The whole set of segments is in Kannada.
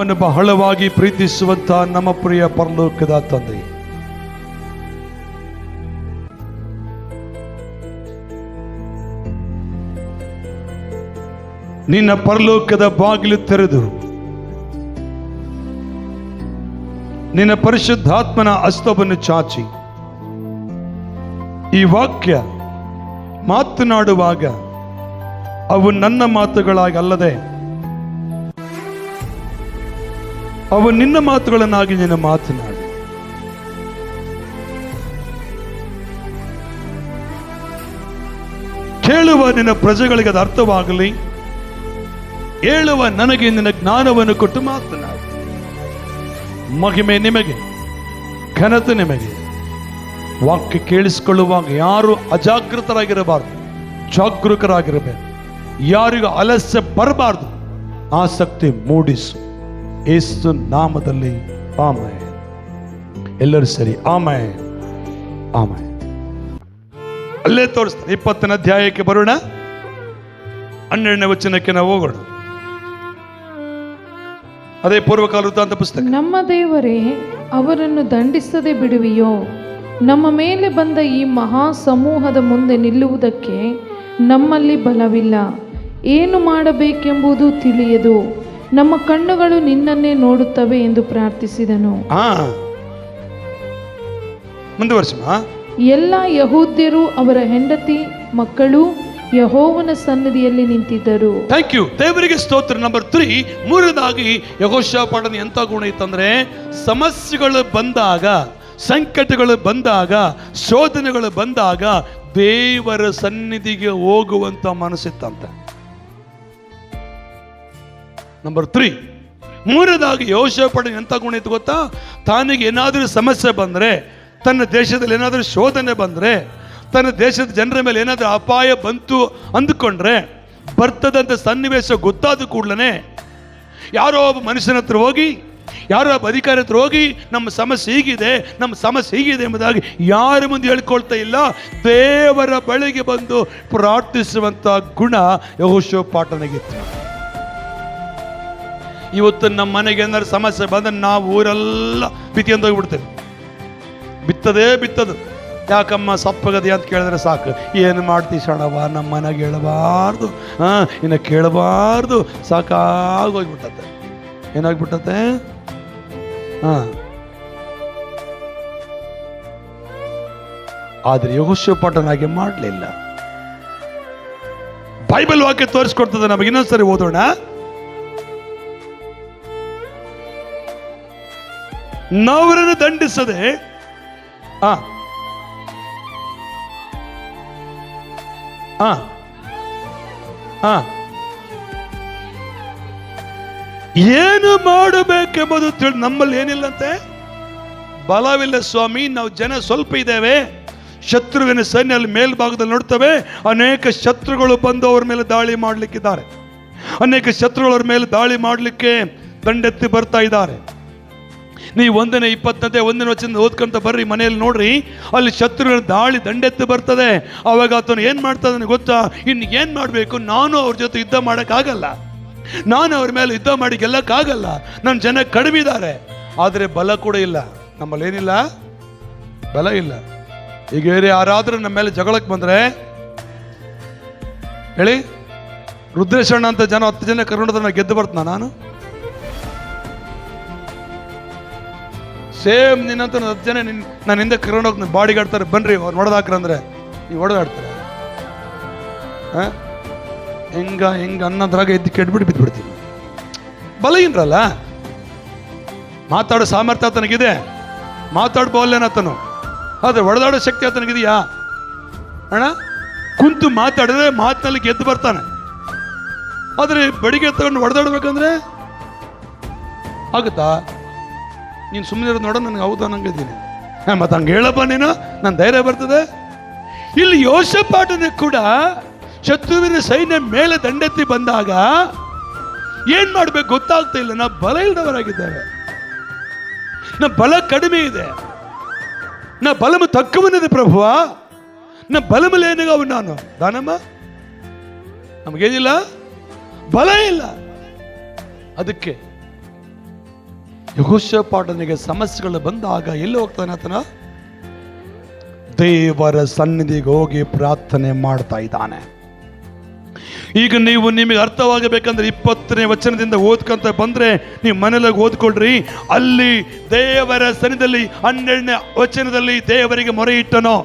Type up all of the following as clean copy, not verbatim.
ನಮ್ಮನ್ನು ಬಹಳವಾಗಿ ಪ್ರೀತಿಸುವಂತ ನಮ್ಮ ಪ್ರಿಯ ಪರಲೋಕದ ತಂದೆ, ನಿನ್ನ ಪರಲೋಕದ ಬಾಗಿಲು ತೆರೆದು ನಿನ್ನ ಪರಿಶುದ್ಧಾತ್ಮನ ಹಸ್ತವನ್ನು ಚಾಚಿ ಈ ವಾಕ್ಯ ಮಾತನಾಡುವಾಗ ಅವು ನನ್ನ ಮಾತುಗಳಾಗಿ ಅಲ್ಲದೆ ಅವು ನಿನ್ನ ಮಾತುಗಳನ್ನಾಗಿ ನಿನ್ನ ಮಾತನಾಡಿ. ಕೇಳುವ ನಿನ್ನ ಪ್ರಜೆಗಳಿಗೆ ಅದು ಅರ್ಥವಾಗಲಿ. ಹೇಳುವ ನನಗೆ ನಿನ್ನ ಜ್ಞಾನವನ್ನು ಕೊಟ್ಟು ಮಾತನಾಡಿ. ಮಹಿಮೆ ನಿಮಗೆ, ಘನತೆ ನಿಮಗೆ. ವಾಕ್ಯ ಕೇಳಿಸಿಕೊಳ್ಳುವಾಗ ಯಾರು ಅಜಾಗೃತರಾಗಿರಬಾರ್ದು, ಜಾಗರೂಕರಾಗಿರಬೇಕು. ಯಾರಿಗೂ ಆಲಸ್ಯ ಬರಬಾರ್ದು. ಆಸಕ್ತಿ ಮೂಡಿಸು ಯೇಸು ನಾಮದಲ್ಲಿ. ಆಮೆನ್. ಎಲ್ಲರೂ ಸರಿ ಆಮೆನ್, ಆಮೆನ್. ಅಲ್ಲೇ ತೋರಿಸ್ತಾರೆ. 20ನೇ ಅಧ್ಯಾಯಕ್ಕೆ ಬರೋಣ. 12ನೇ ವಚನಕ್ಕೆ ನಾವು ಹೋಗೋಣ. ಅದೇ ಪೂರ್ವಕಾಲ ವೃತ್ತಾಂತ ಪುಸ್ತಕ. ನಮ್ಮ ದೇವರೇ, ಅವರನ್ನು ದಂಡಿಸದೆ ಬಿಡುವಿಯೋ? ನಮ್ಮ ಮೇಲೆ ಬಂದ ಈ ಮಹಾ ಸಮೂಹದ ಮುಂದೆ ನಿಲ್ಲುವುದಕ್ಕೆ ನಮ್ಮಲ್ಲಿ ಬಲವಿಲ್ಲ. ಏನು ಮಾಡಬೇಕೆಂಬುದು ತಿಳಿಯದು. ನಮ್ಮ ಕಣ್ಣುಗಳು ನಿನ್ನನ್ನೇ ನೋಡುತ್ತವೆ ಎಂದು ಪ್ರಾರ್ಥಿಸಿದನು. ಮುಂದುವರ್ಸಮ್ಮ. ಎಲ್ಲ ಯಹೂದ್ಯರು ಅವರ ಹೆಂಡತಿ ಮಕ್ಕಳು ಯೆಹೋವನ ಸನ್ನಿಧಿಯಲ್ಲಿ ನಿಂತಿದ್ದರು. Thank you. ದೇವರಿಗೆ ಸ್ತೋತ್ರ. ನಂಬರ್ 3, ಮೂರನೇದಾಗಿ ಯೆಹೋಷಾಫಾಟನ ಎಂತ ಗುಣ ಇತ್ತಂದ್ರೆ, ಸಮಸ್ಯೆಗಳು ಬಂದಾಗ, ಸಂಕಟಗಳು ಬಂದಾಗ, ಶೋಧನೆಗಳು ಬಂದಾಗ ದೇವರ ಸನ್ನಿಧಿಗೆ ಹೋಗುವಂತ ಮನಸ್ಸಿತ್ತಂತೆ. ನಂಬರ್ 3, ಮೂರನೇದಾಗಿ ಯೆಹೋಷಾಫಾಟನ ಎಂತ ಗುಣ ಇತ್ತು ಗೊತ್ತಾ? ತಾನಿಗೆ ಏನಾದರೂ ಸಮಸ್ಯೆ ಬಂದ್ರೆ, ತನ್ನ ದೇಶದಲ್ಲಿ ಏನಾದರೂ ಶೋಧನೆ ಬಂದ್ರೆ, ತನ್ನ ದೇಶದ ಜನರ ಮೇಲೆ ಏನಾದರೂ ಅಪಾಯ ಬಂತು ಅಂದುಕೊಂಡ್ರೆ, ಬರ್ತದಂತ ಸನ್ನಿವೇಶ ಗೊತ್ತಾದ ಕೂಡಲೇ ಯಾರೋ ಒಬ್ಬ ಮನುಷ್ಯನ ಹತ್ರ ಹೋಗಿ, ಯಾರೋ ಒಬ್ಬ ಅಧಿಕಾರಿ ಹತ್ರ ಹೋಗಿ ನಮ್ಮ ಸಮಸ್ಯೆ ಹೀಗಿದೆ, ನಮ್ಮ ಸಮಸ್ಯೆ ಹೀಗಿದೆ ಎಂಬುದಾಗಿ ಯಾರ ಮುಂದೆ ಹೇಳ್ಕೊಳ್ತಾ ಇಲ್ಲ, ದೇವರ ಬಳಿಗೆ ಬಂದು ಪ್ರಾರ್ಥಿಸುವಂತ ಗುಣ ಯೆಹೋಷಾಫಾಟನಿಗಿತ್ತು. ಇವತ್ತು ನಮ್ಮ ಮನೆಗೆ ಏನಾದ್ರು ಸಮಸ್ಯೆ ಬಂದ್ರೆ ನಾವು ಊರೆಲ್ಲ ಬಿತ್ತಿ ಹೋಗ್ಬಿಡ್ತೇವೆ. ಬಿತ್ತದು. ಯಾಕಮ್ಮ ಸಪ್ಪಗದಿ ಅಂತ ಕೇಳಿದ್ರೆ ಸಾಕು, ಏನು ಮಾಡ್ತೀವಿ ಸಣವ, ನಮ್ಮ ಮನೆಗೆ ಹೇಳಬಾರ್ದು, ಇನ್ನು ಕೇಳಬಾರ್ದು, ಸಾಕಾಗೋಗ್ಬಿಟ್ಟತೆ. ಏನಾಗ್ಬಿಟ್ಟತೆ? ಆದ್ರೆ ಯೆಹೋಷಾಫಾಟನಾಗೆ ಮಾಡಲಿಲ್ಲ. ಬೈಬಲ್ ವಾಕ್ಯ ತೋರಿಸ್ಕೊಡ್ತದೆ ನಮಗೆ. ಇನ್ನೊಂದ್ಸರಿ ಓದೋಣ. ನಾವರನ್ನು ದಂಡಿಸದೆ ಏನು ಮಾಡಬೇಕೆಂಬುದು ನಮ್ಮಲ್ಲಿ ಏನಿಲ್ಲಂತೆ, ಬಲವಿಲ್ಲ ಸ್ವಾಮಿ, ನಾವು ಜನ ಸ್ವಲ್ಪ ಇದ್ದೇವೆ, ಶತ್ರುವಿನ ಸೈನ್ಯ ಅಲ್ಲಿ ಮೇಲ್ಭಾಗದಲ್ಲಿ ನೋಡ್ತವೆ, ಅನೇಕ ಶತ್ರುಗಳು ಬಂದು ಅವ್ರ ಮೇಲೆ ದಾಳಿ ಮಾಡಲಿಕ್ಕಿದ್ದಾರೆ, ಅನೇಕ ಶತ್ರುಗಳವ್ರ ಮೇಲೆ ದಾಳಿ ಮಾಡಲಿಕ್ಕೆ ದಂಡೆತ್ತಿ ಬರ್ತಾ ಇದ್ದಾರೆ. ನೀವು 1ನೇ 20ನೇ 1ನೇ ವಚನ ಓದ್ಕೊಂತ ಬರ್ರಿ, ಮನೆಯಲ್ಲಿ ನೋಡ್ರಿ, ಅಲ್ಲಿ ಶತ್ರುಗಳ ದಾಳಿ ದಂಡೆತ್ತಿ ಬರ್ತದೆ. ಅವಾಗ ಆತನು ಏನ್ ಮಾಡ್ತಾನೆ ಗೊತ್ತಾ? ಇನ್ನು ಏನ್ ಮಾಡ್ಬೇಕು, ನಾನು ಅವ್ರ ಜೊತೆ ಯುದ್ಧ ಮಾಡಕ್ಕಾಗಲ್ಲ, ನಾನು ಅವ್ರ ಮೇಲೆ ಯುದ್ಧ ಮಾಡಿ ಗೆಲ್ಲಕ್ಕಾಗಲ್ಲ, ನನ್ನ ಜನ ಕಡಿಮೆ ಇದ್ದಾರೆ, ಆದ್ರೆ ಬಲ ಕೂಡ ಇಲ್ಲ. ನಮ್ಮಲ್ಲಿ ಏನಿಲ್ಲ, ಬಲ ಇಲ್ಲ. ಈಗ ಯಾರಾದ್ರೂ ನಮ್ಮ ಮೇಲೆ ಜಗಳಕ್ಕೆ ಬಂದ್ರೆ ಹೇಳಿ, ರುದ್ರೇಶಣ್ಣ ಅಂತ ಜನ 10 ಜನ ಕರ್ಕೊಂಡ್ರೆ ಗೆದ್ದು ಬರ್ತನ ನಾನು? ಸೇಮ್ ನಿನ್ನಂತ 10 ಜನ ನಾನು ಹಿಂದೆ ಕರ್ಕೊಂಡೋಗಿ ಬಾಡಿ ಗಾಡ್ತಾರೆ, ಬನ್ರಿ ಅವ್ರು ನೋಡೋದಾಕ್ರಂದ್ರೆ ನೀವು ಹೊಡೆದಾಡ್ತಾರೆ. ಹೆಂಗ ಅನ್ನೋದ್ರಾಗ ಎದ್ದು ಕೆಡ್ಬಿಟ್ಟು ಬಿದ್ದುಬಿಡ್ತೀನಿ. ಬಲ ಏನ್ರಲ್ಲ, ಮಾತಾಡೋ ಸಾಮರ್ಥ್ಯ ಆತನಿಗಿದೆ, ಮಾತಾಡ್ಬೋಲ್ಲೇನತನು, ಆದ್ರೆ ಹೊಡೆದಾಡೋ ಶಕ್ತಿ ಆತನಿಗಿದೆಯಾ ಅಣ್ಣ? ಕುಂತು ಮಾತಾಡಿದ್ರೆ ಮಾತಿನಲ್ಲಿ ಗೆದ್ದು ಬರ್ತಾನೆ, ಆದ್ರೆ ಬೆಳಿಗ್ಗೆ ತಗೊಂಡು ಹೊಡೆದಾಡ್ಬೇಕಂದ್ರೆ ಆಗುತ್ತಾ? ನೀನು ಸುಮ್ಮನೆ ನೋಡೋ, ನನಗೆ ಹೌದಾ ನಂಗಿದ್ದೀನಿ, ಮತ್ತೆ ಹಂಗೆ ಹೇಳಪ್ಪ ನೀನು, ನನ್ನ ಧೈರ್ಯ ಬರ್ತದೆ. ಇಲ್ಲಿ ಯೆಹೋಷಾಫಾಟನು ಕೂಡ ಶತ್ರುವಿನ ಸೈನ್ಯ ಮೇಲೆ ದಂಡೆತ್ತಿ ಬಂದಾಗ ಏನ್ ಮಾಡ್ಬೇಕು ಗೊತ್ತಾಗ್ತಾ ಇಲ್ಲ. ನಾವು ಬಲ ಇಲ್ಲದವರಾಗಿದ್ದೇವೆ, ನಮ್ಮ ಬಲ ಕಡಿಮೆ ಇದೆ, ನಾ ಬಲಮ ತಕ್ಕವನಿದೆ ಪ್ರಭುವ, ನಾ ಬಲಮಲೇನಿಗವ ನಾನು ದಾನಮ್ಮ, ನಮಗೇನಿಲ್ಲ, ಬಲ ಇಲ್ಲ. ಅದಕ್ಕೆ ಯೆಹೋಷಾಫಾಟನಿಗೆ ಸಮಸ್ಯೆಗಳು ಬಂದಾಗ ಎಲ್ಲಿ ಹೋಗ್ತಾನೆ ಆತನ? ದೇವರ ಸನ್ನಿಧಿಗೆ ಹೋಗಿ ಪ್ರಾರ್ಥನೆ ಮಾಡ್ತಾ ಇದ್ದಾನೆ. ಈಗ ನಿಮಗೆ ಅರ್ಥವಾಗಬೇಕಂದ್ರೆ 20ನೇ ವಚನದಿಂದ ಓದ್ಕೊಂತ ಬಂದ್ರೆ ನೀವು ಮನೇಲಿ ಓದ್ಕೊಳ್ರಿ. ಅಲ್ಲಿ ದೇವರ ಸನ್ನಿಧಿಯಲ್ಲಿ 12ನೇ ವಚನದಲ್ಲಿ ದೇವರಿಗೆ ಮೊರೆ ಇಟ್ಟನೋ,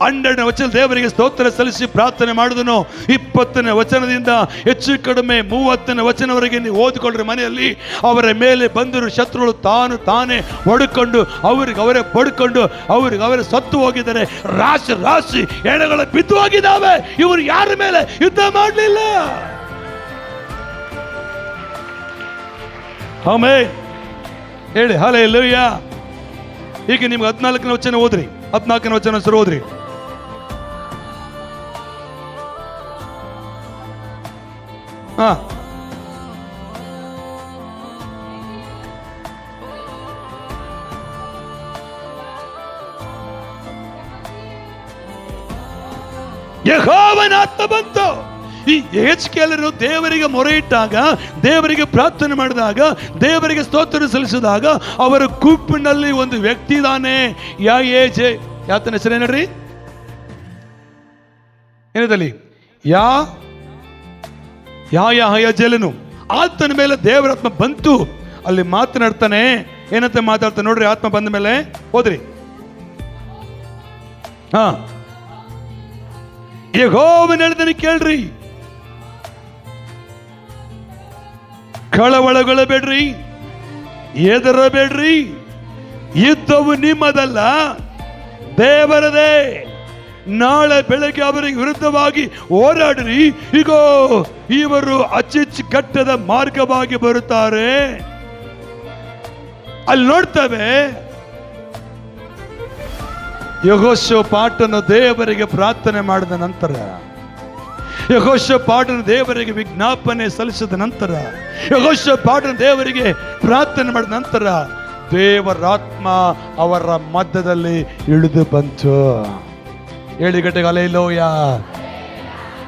12ನೇ ವಚನ ದೇವರಿಗೆ ಸ್ತೋತ್ರ ಸಲ್ಲಿಸಿ ಪ್ರಾರ್ಥನೆ ಮಾಡಿದನು. 20ನೇ ವಚನದಿಂದ ಹೆಚ್ಚು ಕಡಿಮೆ 30ನೇ ವಚನವರೆಗೆ ನೀವು ಓದಿಕೊಳ್ಳ್ರಿ ಮನೆಯಲ್ಲಿ. ಅವರ ಮೇಲೆ ಬಂದರು ಶತ್ರುಗಳು ತಾನೇ ಹೊಡ್ಕೊಂಡು ಅವರೇ ಬಡ್ಕೊಂಡು ಅವರೇ ಸತ್ತು ಹೋಗಿದ್ದಾರೆ. ರಾಶಿ ಎಳೆಗಳ ಬಿದ್ದು ಹೋಗಿದ್ದಾವೆ. ಇವರು ಯಾರ ಮೇಲೆ ಯುದ್ಧ ಮಾಡಲಿಲ್ಲ. ಆಮೆನ್ ಹೇಳಿ ಹಲ್ಲೆಲೂಯಾ. ಈಗ ನಿಮ್ಗೆ 14ನೇ ವಚನ ಓದ್ರಿ. 14ನೇ ವಚನ ಸರ್ ಓದ್ರಿ. ಯೆಹೋವನ ಆತ್ಮ ಬಂತು. ಈ ಯೆಹೆಜ್ಕೇಲನು ದೇವರಿಗೆ ಮೊರೆ ಇಟ್ಟಾಗ, ದೇವರಿಗೆ ಪ್ರಾರ್ಥನೆ ಮಾಡಿದಾಗ, ದೇವರಿಗೆ ಸ್ತೋತ್ರ ಸಲ್ಲಿಸಿದಾಗ ಅವರ ಗುಂಪಿನಲ್ಲಿ ಒಂದು ವ್ಯಕ್ತಿ ಇದ್ದಾನೆ. ಯಾತನ ಹೆಸರೇನ್ರಿ? ಏನದಲ್ಲಿ ಯೆಹೆಜ್ಕೇಲನು. ಆತನ ಮೇಲೆ ದೇವರ ಆತ್ಮ ಬಂತು. ಅಲ್ಲಿ ಮಾತನಾಡ್ತಾನೆ. ಏನಂತ ಮಾತಾಡ್ತಾನೆ ನೋಡ್ರಿ. ಆತ್ಮ ಬಂದ ಮೇಲೆ ಹೋದ್ರಿ. ಯೆಹೋವನ ಹೇಳಿದನು ಕೇಳ್ರಿ, ಕಳವಳಗೊಳ್ಳಬೇಡ್ರಿ, ಹೆದರಬೇಡ್ರಿ, ಯುದ್ಧವು ನಿಮ್ಮದಲ್ಲ, ದೇವರದೇ. ನಾಳೆ ಬೆಳಗ್ಗೆ ಅವರಿಗೆ ವಿರುದ್ಧವಾಗಿ ಹೋರಾಡ್ರಿ. ಈಗ ಇವರು ಅಚ್ಚುಕಟ್ಟಾದ ಮಾರ್ಗವಾಗಿ ಬರುತ್ತಾರೆ. ಅಲ್ಲಿ ನೋಡ್ತೇವೆ ಯೆಹೋಷಾಫಾಟನು ದೇವರಿಗೆ ಪ್ರಾರ್ಥನೆ ಮಾಡಿದ ನಂತರ, ಯೆಹೋಷಾಫಾಟನು ದೇವರಿಗೆ ವಿಜ್ಞಾಪನೆ ಸಲ್ಲಿಸಿದ ನಂತರ, ಯೆಹೋಷಾಫಾಟನು ದೇವರಿಗೆ ಪ್ರಾರ್ಥನೆ ಮಾಡಿದ ನಂತರ ದೇವರಾತ್ಮ ಅವರ ಮಧ್ಯದಲ್ಲಿ ಇಳಿದು ಬಂತು. ಹೇಳಿ ಗಟ್ಟಿಗೆ ಹಲ್ಲೆಲೂಯಾ.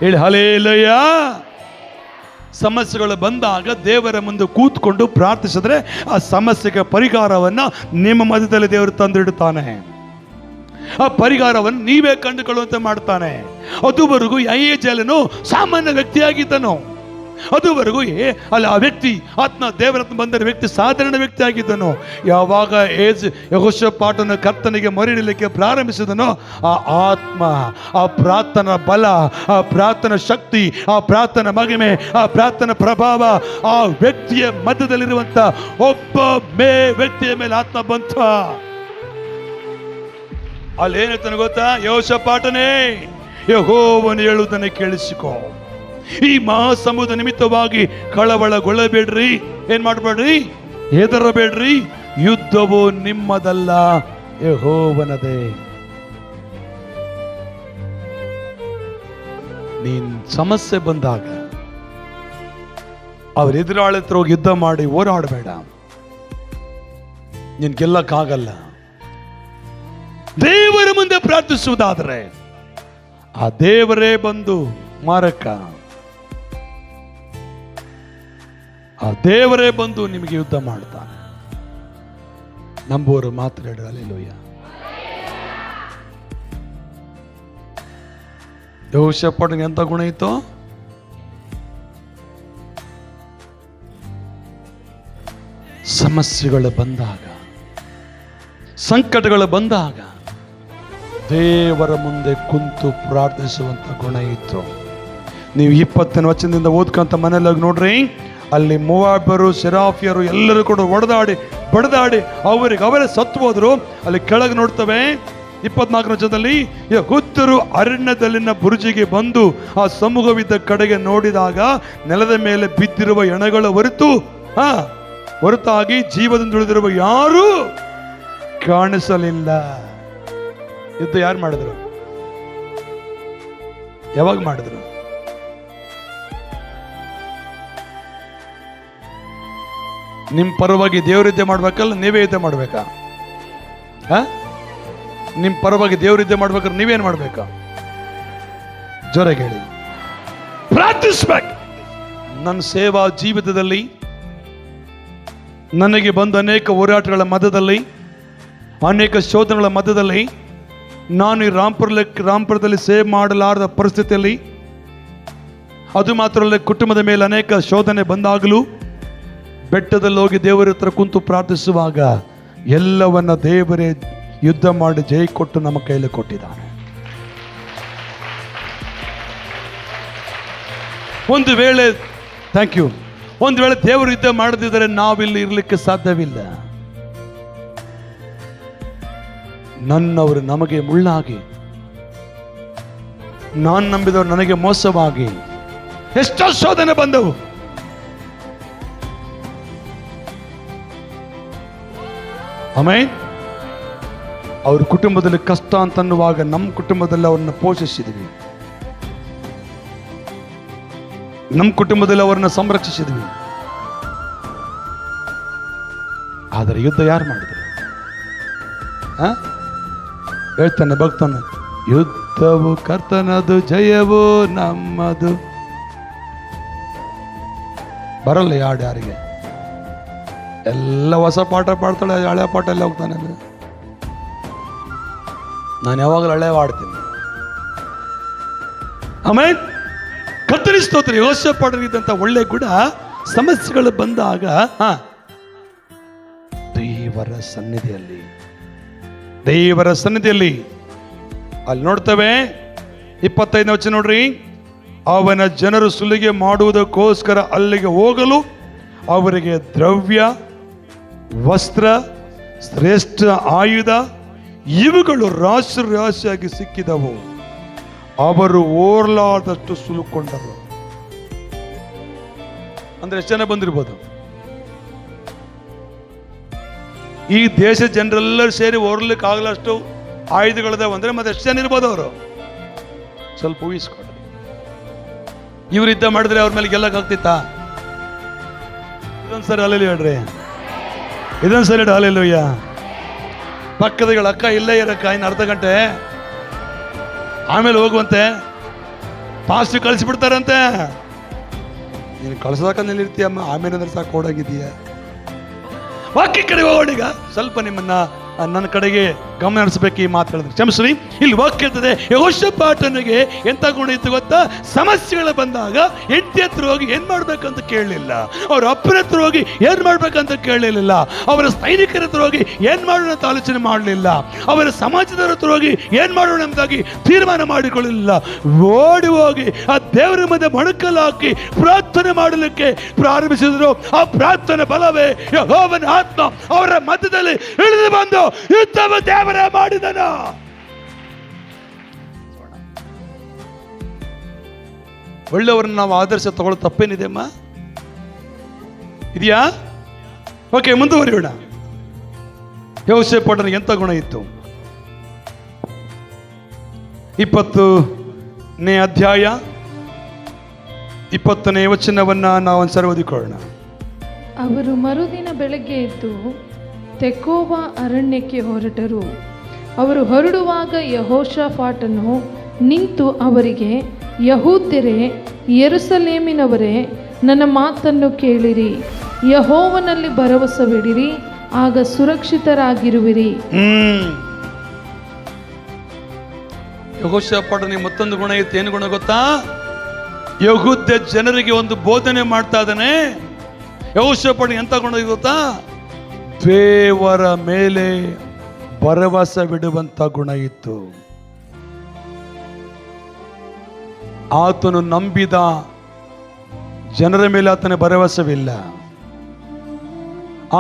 ಹೇಳಿ ಹಲ್ಲೆಲೂಯಾ. ಸಮಸ್ಯೆಗಳು ಬಂದಾಗ ದೇವರ ಮುಂದೆ ಕೂತ್ಕೊಂಡು ಪ್ರಾರ್ಥಿಸಿದ್ರೆ ಆ ಸಮಸ್ಯೆಗೆ ಪರಿಹಾರವನ್ನ ನಿಮ್ಮ ಮಧ್ಯದಲ್ಲಿ ದೇವರು ತಂದಿಡುತ್ತಾನೆ. ಆ ಪರಿಹಾರವನ್ನು ನೀವೇ ಕಂಡುಕೊಳ್ಳುವಂತೆ ಮಾಡ್ತಾನೆ. ಅದುವರೆಗೂ ಯೆಹೆಜ್ಕೇಲನು ಸಾಮಾನ್ಯ ವ್ಯಕ್ತಿಯಾಗಿದ್ದನು. ಅದುವರೆಗೂ ಅಲ್ಲಿ ಆ ವ್ಯಕ್ತಿ ಆತ್ಮ ದೇವರತ್ನ ಬಂದ ವ್ಯಕ್ತಿ ಸಾಧಾರಣ ವ್ಯಕ್ತಿ ಆಗಿದ್ದನು. ಯಾವಾಗ ಯೆಹೋಷಾಫಾಟನು ಕರ್ತನಿಗೆ ಮೊರೆಯಿಡಲಿಕ್ಕೆ ಪ್ರಾರಂಭಿಸಿದನೋ ಆ ಆತ್ಮ, ಆ ಪ್ರಾರ್ಥನಾ ಬಲ, ಆ ಪ್ರಾರ್ಥನಾ ಶಕ್ತಿ, ಆ ಪ್ರಾರ್ಥನಾ ಮಹಿಮೆ, ಆ ಪ್ರಾರ್ಥನಾ ಪ್ರಭಾವ ಆ ವ್ಯಕ್ತಿಯ ಮಧ್ಯದಲ್ಲಿರುವಂತ ಒಬ್ಬ ವ್ಯಕ್ತಿಯ ಮೇಲೆ ಆತ್ಮ ಬಂತ. ಅಲ್ಲಿ ಏನಂತಾನೆ ಗೊತ್ತಾ? ಯೆಹೋಷಾಫಾಟನೇ, ಯೆಹೋವನು ಹೇಳುವುದನ್ನು ಕೇಳಿಸಿಕೋ. ಈ ಮಹಾಸಮುದ್ರ ನಿಮಿತ್ತವಾಗಿ ಕಳವಳಗೊಳ್ಳಬೇಡ್ರಿ, ಏನ್ ಮಾಡಬೇಡ್ರಿ, ಹೆದರಬೇಡ್ರಿ, ಯುದ್ಧವು ನಿಮ್ಮದಲ್ಲ, ಯೆಹೋವನದೇ. ನೀನ್ ಸಮಸ್ಯೆ ಬಂದಾಗ ಅವ್ರ ಎದುರಾಳಿ ಹತ್ರ ಹೋಗಿ ಯುದ್ಧ ಮಾಡಿ ಹೋರಾಡಬೇಡ. ನೀನ್ ಗೆಲ್ಲಕ್ಕಾಗಲ್ಲ. ದೇವರ ಮುಂದೆ ಪ್ರಾರ್ಥಿಸುವುದಾದ್ರೆ ಆ ದೇವರೇ ಬಂದು ಮಾರಕ, ಆ ದೇವರೇ ಬಂದು ನಿಮಗೆ ಯುದ್ಧ ಮಾಡ್ತಾನೆ. ನಂಬುವರು ಮಾತನಾಡು. ಹಲ್ಲೆಲೂಯಾ. ಯೆಹೋಷಾಫಾಟನಿಗೆ ಎಂತ ಗುಣ ಇತ್ತು? ಸಮಸ್ಯೆಗಳು ಬಂದಾಗ, ಸಂಕಟಗಳು ಬಂದಾಗ ದೇವರ ಮುಂದೆ ಕುಂತು ಪ್ರಾರ್ಥಿಸುವಂತ ಗುಣ ಇತ್ತು. ನೀವು 20ನೇ ವಚನದಿಂದ ಓದ್ಕೊಂತ ಮನೆಯಲ್ಲಿ ನೋಡ್ರಿ. ಅಲ್ಲಿ ಮೋವಾಬ್ಯರು, ಸೆರಾಫಿಯರು ಎಲ್ಲರೂ ಕೂಡ ಬಡದಾಡಿ ಅವರೇ ಸತ್ತು ಹೋದ್ರು. ಅಲ್ಲಿ ಕೆಳಗೆ ನೋಡ್ತವೆ 24ನೇ ವಚನದಲ್ಲಿ, ಯೆಹೂದ್ಯರು ಅರಣ್ಯದಲ್ಲಿನ ಬುರುಜಿಗೆ ಬಂದು ಆ ಸಮೂಹವಿದ್ದ ಕಡೆಗೆ ನೋಡಿದಾಗ ನೆಲದ ಮೇಲೆ ಬಿದ್ದಿರುವ ಹೆಣಗಳ ಹೊರತಾಗಿ ಜೀವದಿಂದ ಉಳಿದಿರುವ ಯಾರೂ ಕಾಣಿಸಲಿಲ್ಲ. ಯುದ್ಧ ಯಾರು ಮಾಡಿದ್ರು? ಯಾವಾಗ ಮಾಡಿದ್ರು? ನಿಮ್ ಪರವಾಗಿ ದೇವ್ರ ಯುದ್ಧ ಮಾಡ್ಬೇಕಲ್ಲ, ನೀವೇ ಯುದ್ಧ ಮಾಡ್ಬೇಕಾ? ನಿಮ್ ಪರವಾಗಿ ದೇವ್ರ ಯುದ್ಧ ಮಾಡ್ಬೇಕಾದ್ರೆ ನೀವೇನ್ ಮಾಡ್ಬೇಕಾ? ಜೋರಾಗಿ ಹೇಳಿ. ಪ್ರಾರ್ಥಿಸ್ಬೇಕು. ನನ್ನ ಸೇವಾ ಜೀವಿತದಲ್ಲಿ ನನಗೆ ಬಂದ ಅನೇಕ ಹೋರಾಟಗಳ ಮಧ್ಯದಲ್ಲಿ, ಅನೇಕ ಶೋಧನೆಗಳ ಮಧ್ಯದಲ್ಲಿ, ನಾನು ಈ ರಾಂಪುರದಲ್ಲಿ ಸೇವೆ ಮಾಡಲಾರದ ಪರಿಸ್ಥಿತಿಯಲ್ಲಿ, ಅದು ಮಾತ್ರ ಅಲ್ಲ, ಕುಟುಂಬದ ಮೇಲೆ ಅನೇಕ ಶೋಧನೆ ಬಂದಾಗಲೂ ಬೆಟ್ಟದಲ್ಲಿ ಹೋಗಿ ದೇವರ ಹತ್ರ ಕುಂತು ಪ್ರಾರ್ಥಿಸುವಾಗ ಎಲ್ಲವನ್ನ ದೇವರೇ ಯುದ್ಧ ಮಾಡಿ ಜಯ ಕೊಟ್ಟು ನಮ್ಮ ಕೈಯಲ್ಲಿ ಕೊಟ್ಟಿದ್ದಾನೆ. ಒಂದು ವೇಳೆ ದೇವರು ಯುದ್ಧ ಮಾಡದಿದ್ದರೆ ನಾವಿಲ್ಲಿ ಇರಲಿಕ್ಕೆ ಸಾಧ್ಯವಿಲ್ಲ. ನನ್ನವರು ನಮಗೆ ಮುಳ್ಳಾಗಿ, ನಾನು ನಂಬಿದವರು ನನಗೆ ಮೋಸವಾಗಿ ಎಷ್ಟೋ ಶೋಧನೆ ಬಂದವು. ಆಮೇನ್. ಅವ್ರ ಕುಟುಂಬದಲ್ಲಿ ಕಷ್ಟ ಅಂತನ್ನುವಾಗ ನಮ್ಮ ಕುಟುಂಬದಲ್ಲಿ ಅವ್ರನ್ನ ಪೋಷಿಸಿದ್ವಿ, ನಮ್ಮ ಕುಟುಂಬದಲ್ಲಿ ಅವರನ್ನ ಸಂರಕ್ಷಿಸಿದ್ವಿ. ಆದರೆ ಯುದ್ಧ ಯಾರು ಮಾಡಿದ್ರು? ಹೇಳ್ತಾನೆ ಭಕ್ತನ, ಯುದ್ಧವು ಕರ್ತನದು, ಜಯವು ನಮ್ಮದು. ಬರಲ್ಲ ಯಾರಿಗೆ? ಎಲ್ಲ ಹೊಸ ಪಾಠ ಪಾಡ್ತಾಳೆ, ಹಳೆ ಪಾಠ ಎಲ್ಲ ಹೋಗ್ತಾನೆ. ನಾನು ಯಾವಾಗಲೂ ಹಳೆ ಹಾಡ್ತೀನಿ. ಆಮೇಲೆ ಕರ್ತನಿಗೆ ಸ್ತೋತ್ರ. ಯೆಹೋಷಾಫಾಟನಿಗಿದ್ದಂಥ ಒಳ್ಳೆ ಗುಣ, ಸಮಸ್ಯೆಗಳು ಬಂದಾಗ ದೇವರ ಸನ್ನಿಧಿಯಲ್ಲಿ ಅಲ್ಲಿ ನೋಡ್ತೇವೆ. 25ನೇ ವಚನ ನೋಡ್ರಿ. ಅವನ ಜನರು ಸುಲಿಗೆ ಮಾಡುವುದಕ್ಕೋಸ್ಕರ ಅಲ್ಲಿಗೆ ಹೋಗಲು ಅವರಿಗೆ ದ್ರವ್ಯ, ವಸ್ತ್ರ, ಶ್ರೇಷ್ಠ ಆಯುಧ ಇವುಗಳು ರಾಶಿಯಾಗಿ ಸಿಕ್ಕಿದವು. ಅವರು ಓರ್ಲಾದಷ್ಟು ಸುಲುಕೊಂಡರು. ಅಂದ್ರೆ ಎಷ್ಟು ಜನ ಬಂದಿರ್ಬೋದು? ಈ ದೇಶ ಜನರೆಲ್ಲರೂ ಸೇರಿ ಓರ್ಲಿಕ್ಕೆ ಆಗಲಷ್ಟು ಆಯುಧಗಳಿದಾವೆ ಅಂದ್ರೆ ಮತ್ತೆ ಎಷ್ಟು ಜನ ಇರ್ಬೋದು? ಅವರು ಸ್ವಲ್ಪ ಊಹಿಸ್ಕೊಡ್ರಿ. ಇವ್ರು ಯುದ್ಧ ಮಾಡಿದ್ರೆ ಅವ್ರ ಮೇಲೆ ಗೆಲ್ಲಕ್ಕಾಗ್ತಿತ್ತಾ? ಇದೊಂದ್ಸರಿ ಅಲ್ಲೆಲ್ಲ ಹೇಳ್ರಿ, ಇದೊಂದ್ಸರಿ ಅಲ್ಲೆಲ್ಲೂಯ್ಯ. ಪಕ್ಕದಗಳ ಅಕ್ಕ ಇಲ್ಲೇ ಇರಕ್ಕ ಇನ್ನು ಅರ್ಧ ಗಂಟೆ ಆಮೇಲೆ ಹೋಗುವಂತೆ, ಪಾಸ್ಟ್ ಕಳಿಸ್ಬಿಡ್ತಾರಂತೆ. ನೀನು ಕಳ್ಸೋದಕ್ಕ ನಿಲ್ಲಿರ್ತೀಯಮ್ಮ, ಆಮೇಲೆ ಅಂದ್ರೆ ಸಾಕು ಓಡಾಗಿದ್ದೀಯ. ವಾಕ್ಯ ಕಡೆ ಹೋಗೋಣ. ಈಗ ಸ್ವಲ್ಪ ನಿಮ್ಮನ್ನ ನನ್ನ ಕಡೆಗೆ ಗಮನ ಹರಿಸಬೇಕು. ಈ ಮಾತು ಹೇಳಿದ್ರೆ ಕ್ಷಮಿಸ್ರಿ. ಇಲ್ಲಿ ವಾಕ್ಯ ಇರ್ತದೆ, ಯೆಹೋಷಾಫಾಟನಿಗೆ ಎಂತ ಗುಣ ಇತ್ತು ಗೊತ್ತಾ? ಸಮಸ್ಯೆಗಳು ಬಂದಾಗ ಹೆಂಡತಿ ಹತ್ರ ಹೋಗಿ ಏನ್ ಮಾಡ್ಬೇಕಂತ ಕೇಳಲಿಲ್ಲ, ಅವ್ರ ಅಪ್ಪನ ಹತ್ರ ಹೋಗಿ ಏನ್ ಮಾಡ್ಬೇಕಂತ ಕೇಳಲಿಲ್ಲ, ಅವರ ಸೈನಿಕರ ಹತ್ರ ಹೋಗಿ ಏನ್ ಮಾಡೋಣ ಅಂತ ಆಲೋಚನೆ ಮಾಡಲಿಲ್ಲ, ಅವರ ಸಮಾಜದವರ ಹತ್ರ ಹೋಗಿ ಏನ್ ಮಾಡೋಣ ಎಂಬುದಾಗಿ ತೀರ್ಮಾನ ಮಾಡಿಕೊಳ್ಳಲಿಲ್ಲ. ಓಡಿ ಹೋಗಿ ಆ ದೇವರ ಮಧ್ಯೆ ಮೊಣಕಲ್ಲು ಹಾಕಿ ಪ್ರಾರ್ಥನೆ ಮಾಡಲಿಕ್ಕೆ ಪ್ರಾರಂಭಿಸಿದ್ರು. ಆ ಪ್ರಾರ್ಥನೆ ಬಲವೇ ಯೆಹೋವನ ಆತ್ಮ ಅವರ ಮಧ್ಯದಲ್ಲಿ ಇಳಿದು ಬಂದು ಯುದ್ಧವ ದೇವರ ಮಾಡಿದನು. ಒಳ್ಳೆಯವರನ್ನ ನಾವು ಆದರ್ಶ ತಗೊಳ್ಳೋ ತಪ್ಪೇನಿದೆ ಅಮ್ಮ? ಇದೆಯಾ? ಓಕೆ, ಮುಂದುವರಿಯೋಣ. ಯೆಹೋಷಾಫಾಟನಿಗೆ ಎಂತ ಗುಣ ಇತ್ತು? 20ನೇ ಅಧ್ಯಾಯ 20ನೇ ವಚನವನ್ನ ನಾವು ಒಂದ್ಸರಿ ಓದಿಕೊಳ್ಳೋಣ. ಅವರು ಮರುದಿನ ಬೆಳಗ್ಗೆ ಎದ್ದು ತೆಕೋವ ಅರಣ್ಯಕ್ಕೆ ಹೊರಟರು. ಅವರು ಹೊರಡುವಾಗ ಯೆಹೋಷಾಫಾಟನು ನಿಂತು ಅವರಿಗೆ, ಯಹೂದ್ಯರೇ, ಯೆರೂಸಲೇಮಿನವರೇ, ನನ್ನ ಮಾತನ್ನು ಕೇಳಿರಿ. ಯೆಹೋವನಲ್ಲಿ ಭರವಸವಿಡಿರಿ, ಆಗ ಸುರಕ್ಷಿತರಾಗಿರುವಿರಿ. ಯೆಹೋಷಾಫಾಟನಿಗೆ ಮತ್ತೊಂದು ಗುಣ ಇತ್ತು. ಏನು ಗುಣ ಗೊತ್ತಾ? ಯಹೂದ್ಯ ಜನರಿಗೆ ಒಂದು ಬೋಧನೆ ಮಾಡ್ತಾ ಇದ್ದಾನೆ. ಯೆಹೋಷಾಫಾಟನಿಗೆ ಎಂತ ಗುಣ ಗೊತ್ತಾ? ದೇವರ ಮೇಲೆ ಭರವಸೆ ಬಿಡುವಂತ ಗುಣ ಇತ್ತು. ಆತನು ನಂಬಿದ ಜನರ ಮೇಲೆ ಆತನ ಭರವಸವಿಲ್ಲ.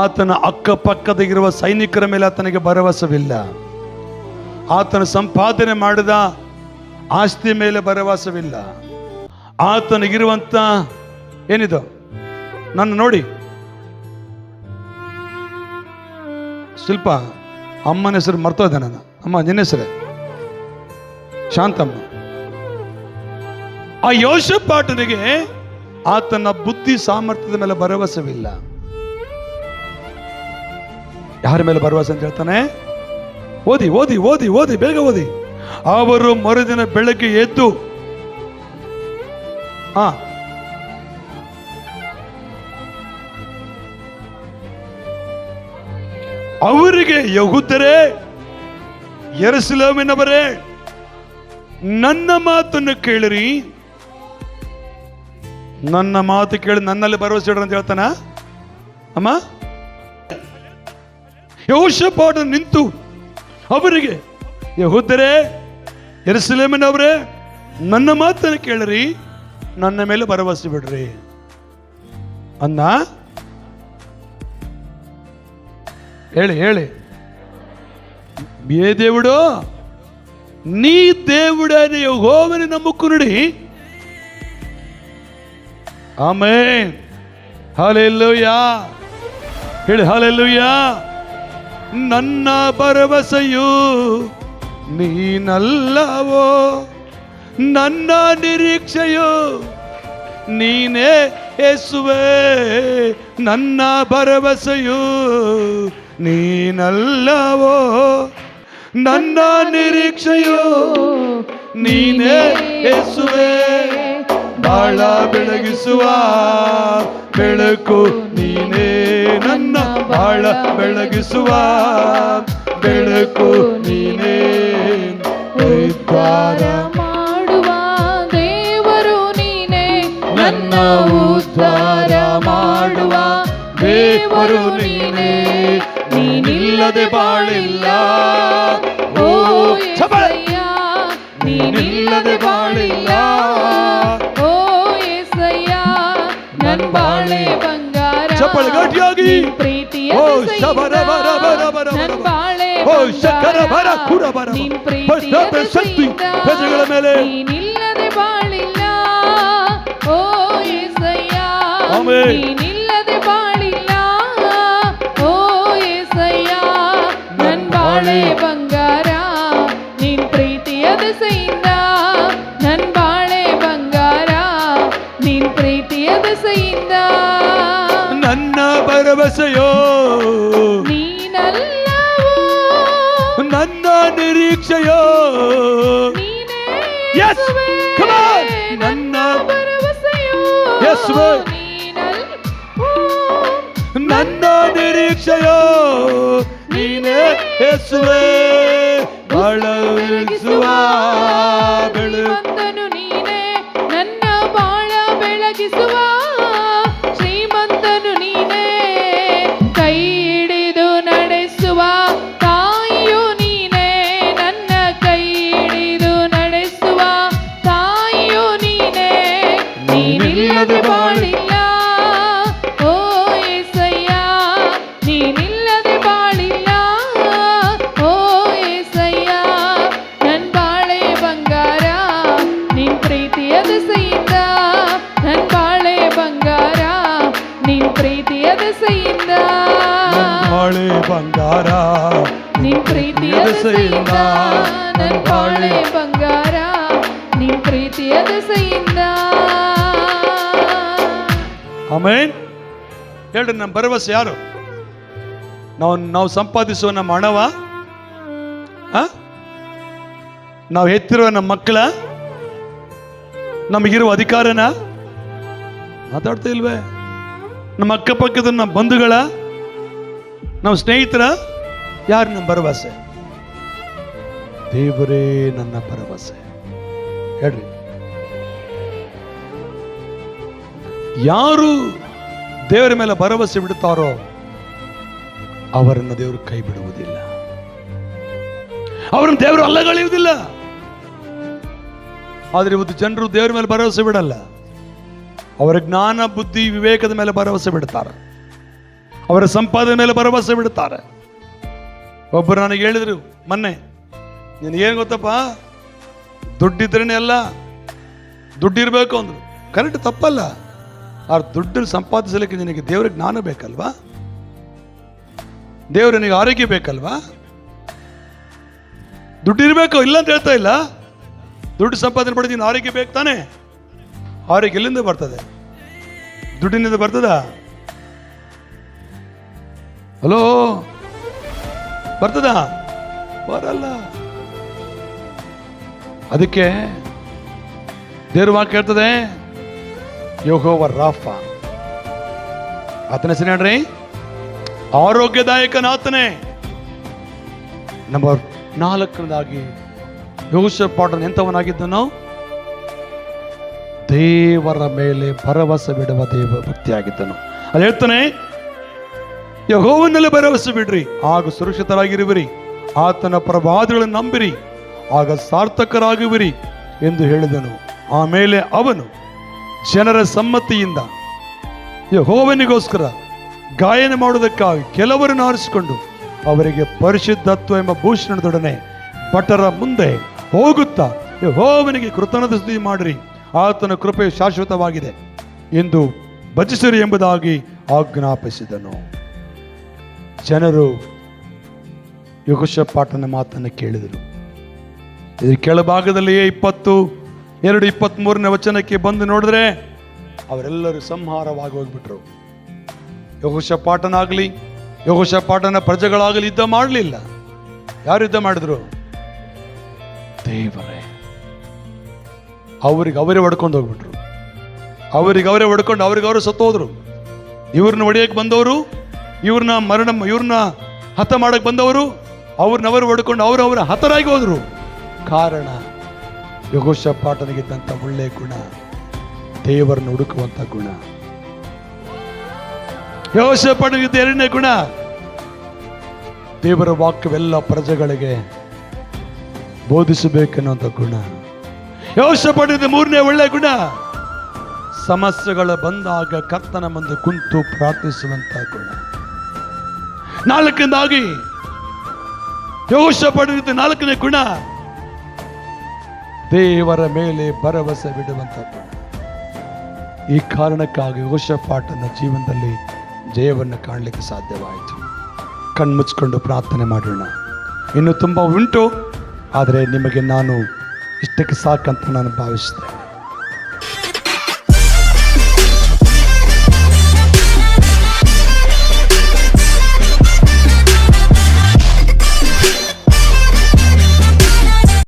ಆತನ ಅಕ್ಕಪಕ್ಕದಾಗಿರುವ ಸೈನಿಕರ ಮೇಲೆ ಆತನಿಗೆ ಭರವಸವಿಲ್ಲ. ಆತನ ಸಂಪಾದನೆ ಮಾಡಿದ ಆಸ್ತಿ ಮೇಲೆ ಭರವಸವಿಲ್ಲ. ಆತನಿಗಿರುವಂತ ಏನಿದು, ನನ್ನ ನೋಡಿ ಶಿಲ್ಪ, ಅಮ್ಮನ ಹೆಸರು ಮರ್ತೋದೆ ನಾನು. ಅಮ್ಮ, ನಿನ್ನ ಹೆಸರೇ ಶಾಂತಮ್ಮ. ಆ ಯೆಹೋಷಾಫಾಟನಿಗೆ ಆತನ ಬುದ್ಧಿ ಸಾಮರ್ಥ್ಯದ ಮೇಲೆ ಭರವಸವಿಲ್ಲ. ಯಾರ ಮೇಲೆ ಭರವಸೆ ಅಂತ ಹೇಳ್ತಾನೆ? ಓದಿ ಓದಿ ಓದಿ ಓದಿ, ಬೇಗ ಓದಿ. ಅವರು ಮರುದಿನ ಬೆಳಗ್ಗೆ ಎದ್ದು ಅವರಿಗೆ ಯೆಹೂದ್ಯರೇ, ಯೆರೂಸಲೇಮಿನವರೇ, ನನ್ನ ಮಾತನ್ನು ಕೇಳಿರಿ, ನನ್ನ ಮಾತು ಕೇಳಿ ನನ್ನಲ್ಲಿ ಭರವಸೆ ಇಡ್ರಿ ಅಂತ ಹೇಳ್ತಾನ. ಅಮ್ಮ, ಯೆಹೋಷಾಫಾಟ ನಿಂತು ಅವರಿಗೆ, ಯೆಹೂದ್ಯರೇ, ಯೆರೂಸಲೇಮಿನವರೇ, ನನ್ನ ಮಾತನ್ನು ಕೇಳಿರಿ, ನನ್ನ ಮೇಲೆ ಭರವಸೆ ಬಿಡ್ರಿ ಅನ್ನ. ಹೇಳಿ ಹೇಳಿ, ఏ దేవుడు? నీ దేవుడైన యెహోవాని నమ్ముకునుడి. Amen, hallelujah. ಹೇಳಿ ಹಲ್ಲೆಲೂಯಾ. ನನ್ನ ಭರವಸೆಯು ನೀನಲ್ಲವೋ, ನನ್ನ ನಿರೀಕ್ಷೆಯು ನೀನೇ ಯೇಸುವೇ, ನನ್ನ ಭರವಸೆಯು ನೀನಲ್ಲವೋ, ನನ್ನ ನಿರೀಕ್ಷೆಯು ನೀನೇ ಯೇಸುವೇ, ಬಾಳ ಬೆಳಗಿಸುವ ಬೆಳಕು ನೀನೇ, ನನ್ನ ಬಾಳ ಬೆಳಗಿಸುವ ಬೆಳಕು ನೀನೇ, ಉದ್ಧಾರ ಮಾಡುವ ದೇವರು ನೀನೇ, ನನ್ನ ಉದ್ಧಾರ ಮಾಡುವ ದೇವರು ನೀನೇ, ನೀನಿಲ್ಲದೆ ಬಾಳಿಲ್ಲ. ಓ యేసయ్య, ನೀನಿಲ್ಲದೆ ಬಾಳಿಲ್ಲ. ಓ యేసయ్య, ನನ್ ಬಾಳೆ ಬಂಗಾರ, ಚಪ್ಪಳೆ ಗಟ್ಟಿಯಾಗಿ. ನಿನ್ ಪ್ರೀತಿಯ ಓ ದಿಸೆಯಿಂದ ಶಬರ ಬರ ಬರ ಬರ ನನ್ ಬರ. ಬಾಳೆ ಓ ಶಕರ ಬರ ಕುರ ಬರ. ನಿನ್ ಪ್ರೀತಿಯ ಶಕ್ತಿ ದಿಸೆಯಿಂದ ಪ್ರಜೆಗಳ ಮೇಲೆ ನೀನಿಲ್ಲದೆ ಬಾಳಿಲ್ಲ. ಓ యేసయ్య, ಆಮೆನ್. ನೀನಿಲ್ಲದೆ ಬಾಳಿಲ್ಲ. ಓ యేసయ్య, ನನ್ ಬಾಳೆ ಬಂಗಾರ, ನಿನ್ ಪ್ರೀತಿಯ ದಿಸೆಯಿಂದ, ನನ್ ಬಾಳೆ ಬಂಗಾರ, ನಿನ್ ಪ್ರೀತಿಯ ದಿಸೆಯಿಂದ, ನನ್ನ ಭರವಸೆಯೋ ನೀನಲ್ಲವೋ, ನನ್ನ ನಿರೀಕ್ಷೆಯೋ ನೀನೇ Yes, ಯೇಸುವೇ, come on. ನನ್ನ ಭರವಸೆಯೋ ಯೇಸುವೇ. ನೀನಲ್ಲವೋ, ನನ್ನ ನಿರೀಕ್ಷೆಯೋ ನೀನೇ ಯೇಸುವೇ, ಬೆಳಗಿಸುವ ಬೆಳಕು ಶ್ರೀಮಂತನು ನೀನೇ, ನನ್ನ ಬಾಳ ಬೆಳಗಿಸುವ ಶ್ರೀಮಂತನು ನೀನೇ, ಕೈ ಹಿಡಿದು ನಡೆಸುವ ತಾಯಿಯು ನೀನೇ, ನನ್ನ ಕೈ ಹಿಡಿದು ನಡೆಸುವ ತಾಯಿಯು ನೀನೇ, ನೀನಿಲ್ಲದೆ ಬಾಳಿಲ್ಲ. ಓ యేసయ్య, ನೀನಿಲ್ಲದೆ ಬಾಳಿಲ್ಲ. ಓ యేసయ్య, ನನ್ ಬಾಳೆ ಬಂಗಾರ, ನಿನ್ ಪ್ರೀತಿಯ ದಿಸೆಯಿಂದ, ನನ್ ಬಾಳೆ ಬಂಗಾರ, ನಿನ್ ಪ್ರೀತಿಯ ದಿಸೆಯಿಂದ, ಬಾಳೆ ಬಂಗಾರ, ನಿನ್ ಪ್ರೀತಿಯ ದಿಸೆಯಿಂದ, ನನ್ ಬಾಳೆ ಬಂಗಾರ, ನಿನ್ ಪ್ರೀತಿಯ ದಿಸೆಯಿಂದ. ಆಮೆನ್. ಹೇಳ್ರಿ, ನಮ್ಮ ಭರವಸೆ ಯಾರು? ನಾವು ಸಂಪಾದಿಸುವ ನಮ್ಮ ಹಣವ, ನಾವು ಹೆತ್ತಿರುವ ನಮ್ಮ ಮಕ್ಕಳ, ನಮಗಿರುವ ಅಧಿಕಾರನ? ಮಾತಾಡ್ತಾ ಇಲ್ವೇ? ನಮ್ಮ ಅಕ್ಕಪಕ್ಕದ ನಮ್ಮ ಬಂಧುಗಳ, ನಮ್ಮ ಸ್ನೇಹಿತರ, ಯಾರು ನಮ್ಮ ಭರವಸೆ? ದೇವರೇ ನನ್ನ ಭರವಸೆ. ಹೇಳ್ರಿ, ಯಾರು ದೇವರ ಮೇಲೆ ಭರವಸೆ ಬಿಡುತ್ತಾರೋ ಅವರನ್ನು ದೇವರು ಕೈ ಬಿಡುವುದಿಲ್ಲ, ಅವರನ್ನು ದೇವರು ಅಲ್ಲಗಳೆಯುವುದಿಲ್ಲ. ಆದರೆ ಇವತ್ತು ಜನರು ದೇವರ ಮೇಲೆ ಭರವಸೆ ಬಿಡಲ್ಲ. ಅವರ ಜ್ಞಾನ, ಬುದ್ಧಿ, ವಿವೇಕದ ಮೇಲೆ ಭರವಸೆ ಬಿಡುತ್ತಾರೆ, ಅವರ ಸಂಪಾದನೆ ಮೇಲೆ ಭರವಸೆ ಬಿಡುತ್ತಾರೆ. ಒಬ್ಬರು ನನಗೆ ಹೇಳಿದ್ರು ಮೊನ್ನೆ, ನಿನಗೇನು ಗೊತ್ತಪ್ಪ, ದುಡ್ಡಿದ್ರೇನೆ ಅಲ್ಲ, ದುಡ್ಡಿರಬೇಕು ಅಂದ್ರು. ಕರೆಕ್ಟ್, ತಪ್ಪಲ್ಲ. ಆ ದುಡ್ಡನ್ನು ಸಂಪಾದಿಸಲಿಕ್ಕೆ ನಿನಗೆ ದೇವರ ಜ್ಞಾನ ಬೇಕಲ್ವಾ? ದೇವರು ನಿನಗೆ ಆರೋಗ್ಯ ಬೇಕಲ್ವಾ? ದುಡ್ಡಿರಬೇಕು, ಇಲ್ಲ ಅಂತ ಹೇಳ್ತಾ ಇಲ್ಲ. ದುಡ್ಡು ಸಂಪಾದನೆ ಪಡೆದು ನೀನು ಆರೋಗ್ಯ ಬೇಕು ತಾನೆ? ಆರೋಗ್ಯ ಎಲ್ಲಿಂದ ಬರ್ತದೆ? ದುಡ್ಡಿನಿಂದ ಬರ್ತದ? ಹಲೋ, ಬರ್ತದ? ಬರಲ್ಲ. ಅದಕ್ಕೆ ದೇವ್ರ ವಾಕ್ಯ ಹೇಳ್ತದೆ, ಯೆಹೋವ ರಾಫಾ, ಆತನ ಹೆಸರು ಹೇಳ್ರಿ, ಆರೋಗ್ಯದಾಯಕನಾತನೇ. ನಂಬರ್ 4 ಯೆಹೋಷಾಫಾಟನು ಎಂಥವನಾಗಿದ್ದನು? ದೇವರ ಮೇಲೆ ಭರವಸೆ ಬಿಡುವ ಭಕ್ತಿಯಾಗಿದ್ದನು. ಅಲ್ಲಿ ಹೇಳ್ತಾನೆ, ಯೆಹೋವನಲ್ಲಿ ಭರವಸೆ ಬಿಡ್ರಿ, ಆಗ ಸುರಕ್ಷಿತರಾಗಿರುವಿರಿ. ಆತನ ಪ್ರವಾದಿಗಳನ್ನು ನಂಬಿರಿ, ಆಗ ಸಾರ್ಥಕರಾಗುವಿರಿ ಎಂದು ಹೇಳಿದನು. ಆಮೇಲೆ ಅವನು ಜನರ ಸಮ್ಮತಿಯಿಂದ ಯೆಹೋವನಿಗೋಸ್ಕರ ಗಾಯನ ಮಾಡುವುದಕ್ಕಾಗಿ ಕೆಲವರನ್ನು ಆರಿಸಿಕೊಂಡು ಅವರಿಗೆ ಪರಿಶುದ್ಧತ್ವ ಎಂಬ ಭೂಷಣದೊಡನೆ ಭಟರ ಮುಂದೆ ಹೋಗುತ್ತಾ ಯೆಹೋವನಿಗೆ ಕೃತಜ್ಞತೆ ಮಾಡಿರಿ, ಆತನ ಕೃಪೆ ಶಾಶ್ವತವಾಗಿದೆ ಎಂದು ಭಜಿಸಿರಿ ಎಂಬುದಾಗಿ ಆಜ್ಞಾಪಿಸಿದನು. ಜನರು ಯೆಹೋಷಾಫಾಟನ ಮಾತನ್ನು ಕೇಳಿದರು. ಇದು ಕೆಳಭಾಗದಲ್ಲಿಯೇ 22-23 ವಚನಕ್ಕೆ ಬಂದು ನೋಡಿದ್ರೆ ಅವರೆಲ್ಲರೂ ಸಂಹಾರವಾಗಿ ಹೋಗ್ಬಿಟ್ರು. ಯೆಹೋಷಾಫಾಟನಾಗಲಿ ಯೆಹೋಷಾಫಾಟನ ಪ್ರಜೆಗಳಾಗಲಿ ಯುದ್ಧ ಮಾಡಲಿಲ್ಲ. ಯಾರು ಯುದ್ಧ ಮಾಡಿದ್ರು? ದೇವರೇ. ಅವರೇ ಹೊಡ್ಕೊಂಡು ಹೋಗ್ಬಿಟ್ರು. ಅವರೇ ಹೊಡ್ಕೊಂಡು ಅವ್ರಿಗವರು ಸತ್ತೋದ್ರು. ಇವ್ರನ್ನ ಹೊಡೆಯಕ್ಕೆ ಬಂದವರು, ಇವ್ರನ್ನ ಹತ ಮಾಡಕ್ ಬಂದವರು, ಅವ್ರನ್ನವರು ಹೊಡ್ಕೊಂಡು ಅವರವರ ಹತರಾಗಿ ಹೋದ್ರು. ಕಾರಣ ಯೆಹೋಷಾಫಾಟನಿಗಿದ್ದಂಥ ಒಳ್ಳೆಯ ಗುಣ, ದೇವರನ್ನು ಹುಡುಕುವಂತ ಗುಣ. ಯೆಹೋಷಾಫಾಟನಿಗಿದ್ದ 2ನೇ ಗುಣ, ದೇವರ ವಾಕ್ಯವೆಲ್ಲ ಪ್ರಜೆಗಳಿಗೆ ಬೋಧಿಸಬೇಕೆನ್ನುವಂಥ ಗುಣ. ಯೆಹೋಷಾಫಾಟನಿಗಿದ್ದ 3ನೇ ಒಳ್ಳೆಯ ಗುಣ, ಸಮಸ್ಯೆಗಳ ಬಂದಾಗ ಕರ್ತನ ಮುಂದೆ ಕುಂತು ಪ್ರಾರ್ಥಿಸುವಂತ ಗುಣ. 4ನೇದಾಗಿ ಯೆಹೋಷಾಫಾಟನಿಗಿದ್ದ 4ನೇ ಗುಣ, ದೇವರ ಮೇಲೆ ಭರವಸೆ ಬಿಡುವಂತ ಗುಣ. ಈ ಕಾರಣಕ್ಕಾಗಿ ಯೆಹೋಷಾಫಾಟನ ಜೀವನದಲ್ಲಿ ಜಯವನ್ನು ಕಾಣಲಿಕ್ಕೆ ಸಾಧ್ಯವಾಯಿತು. ಕಣ್ಮುಚ್ಕೊಂಡು ಪ್ರಾರ್ಥನೆ ಮಾಡೋಣ. ಇನ್ನು ತುಂಬ ಉಂಟು, ಆದರೆ ನಿಮಗೆ ನಾನು ಇಷ್ಟಕ್ಕೆ ಸಾಕಂತ ನಾನು ಭಾವಿಸ್ತೇನೆ.